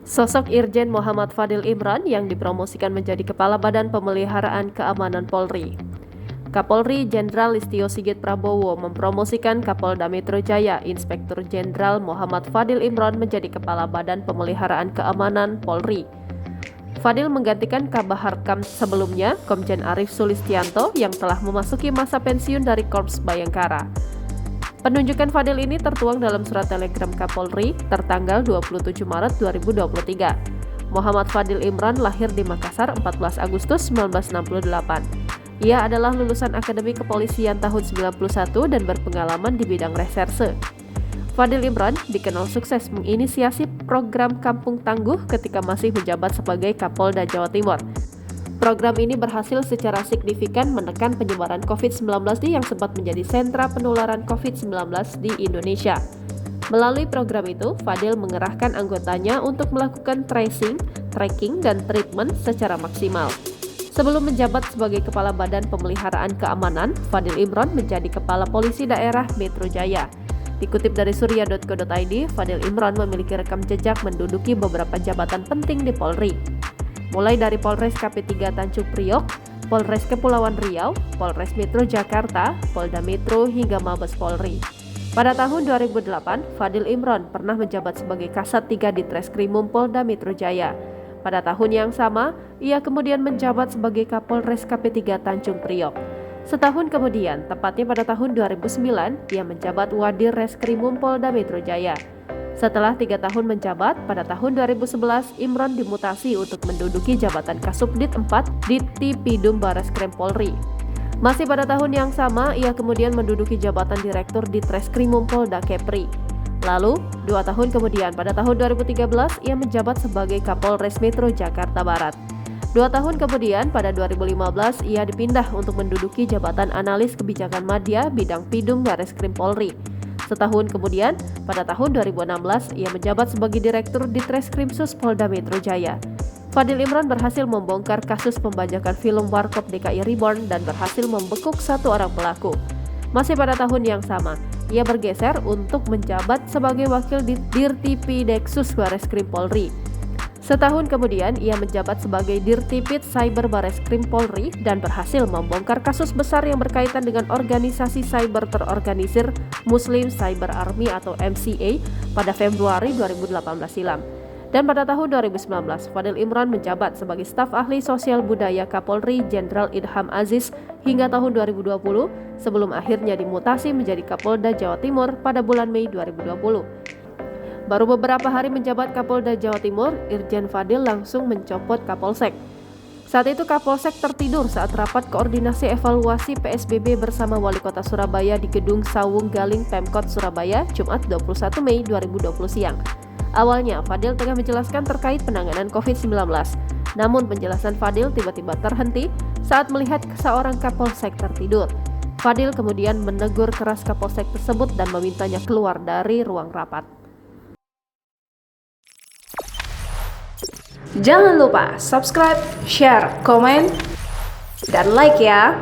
Sosok Irjen Muhammad Fadil Imran yang dipromosikan menjadi Kepala Badan Pemeliharaan Keamanan Polri. Kapolri Jenderal Listio Sigit Prabowo mempromosikan Kapolda Metro Jaya Inspektur Jenderal Muhammad Fadil Imran menjadi Kepala Badan Pemeliharaan Keamanan Polri. Fadil menggantikan Kabahar Kams sebelumnya, Komjen Arief Sulistianto yang telah memasuki masa pensiun dari Korps Bayangkara. Penunjukan Fadil ini tertuang dalam surat telegram Kapolri tertanggal 27 Maret 2023. Muhammad Fadil Imran lahir di Makassar 14 Agustus 1968. Ia adalah lulusan Akademi Kepolisian tahun 91 dan berpengalaman di bidang reserse. Fadil Imran dikenal sukses menginisiasi program Kampung Tangguh ketika masih menjabat sebagai Kapolda Jawa Timur. Program ini berhasil secara signifikan menekan penyebaran COVID-19 yang sempat menjadi sentra penularan COVID-19 di Indonesia. Melalui program itu, Fadil mengerahkan anggotanya untuk melakukan tracing, tracking, dan treatment secara maksimal. Sebelum menjabat sebagai Kepala Badan Pemeliharaan Keamanan, Fadil Imran menjadi Kepala Polisi Daerah Metro Jaya. Dikutip dari surya.co.id, Fadil Imran memiliki rekam jejak menduduki beberapa jabatan penting di Polri. Mulai dari Polres KP3 Tanjung Priok, Polres Kepulauan Riau, Polres Metro Jakarta, Polda Metro, hingga Mabes Polri. Pada tahun 2008, Fadil Imran pernah menjabat sebagai Kasat 3 di Treskrimum Polda Metro Jaya. Pada tahun yang sama, ia kemudian menjabat sebagai Kapolres KP3 Tanjung Priok. Setahun kemudian, tepatnya pada tahun 2009, ia menjabat Wadir Reskrimum Polda Metro Jaya. Setelah 3 tahun menjabat, pada tahun 2011, Imran dimutasi untuk menduduki jabatan Kasubdit 4 di Tipidum Bareskrim Polri. Masih pada tahun yang sama, ia kemudian menduduki jabatan Direktur di Treskrimum Polda Kepri. Lalu, 2 tahun kemudian, pada tahun 2013, ia menjabat sebagai Kapolres Metro Jakarta Barat. 2 tahun kemudian, pada 2015, ia dipindah untuk menduduki jabatan Analis Kebijakan Madya bidang Pidum Bareskrim Polri. Setahun kemudian, pada tahun 2016, ia menjabat sebagai Direktur di Treskrimsus Polda Metro Jaya. Fadil Imran berhasil membongkar kasus pembajakan film Warkop DKI Reborn dan berhasil membekuk 1 orang pelaku. Masih pada tahun yang sama, ia bergeser untuk menjabat sebagai Wakil Dirtipideksus Bareskrim Polri. Setahun kemudian, ia menjabat sebagai Dirtipid Cyber Bareskrim Polri dan berhasil membongkar kasus besar yang berkaitan dengan organisasi cyber terorganisir Muslim Cyber Army atau MCA pada Februari 2018 silam. Dan pada tahun 2019, Fadil Imran menjabat sebagai staf ahli sosial budaya Kapolri Jenderal Idham Aziz hingga tahun 2020 sebelum akhirnya dimutasi menjadi Kapolda Jawa Timur pada bulan Mei 2020. Baru beberapa hari menjabat Kapolda Jawa Timur, Irjen Fadil langsung mencopot Kapolsek. Saat itu Kapolsek tertidur saat rapat koordinasi evaluasi PSBB bersama Wali Kota Surabaya di Gedung Sawung Galing Pemkot Surabaya, Jumat 21 Mei 2020 siang. Awalnya, Fadil tengah menjelaskan terkait penanganan COVID-19. Namun penjelasan Fadil tiba-tiba terhenti saat melihat seorang Kapolsek tertidur. Fadil kemudian menegur keras Kapolsek tersebut dan memintanya keluar dari ruang rapat. Jangan lupa subscribe, share, komen, dan like ya!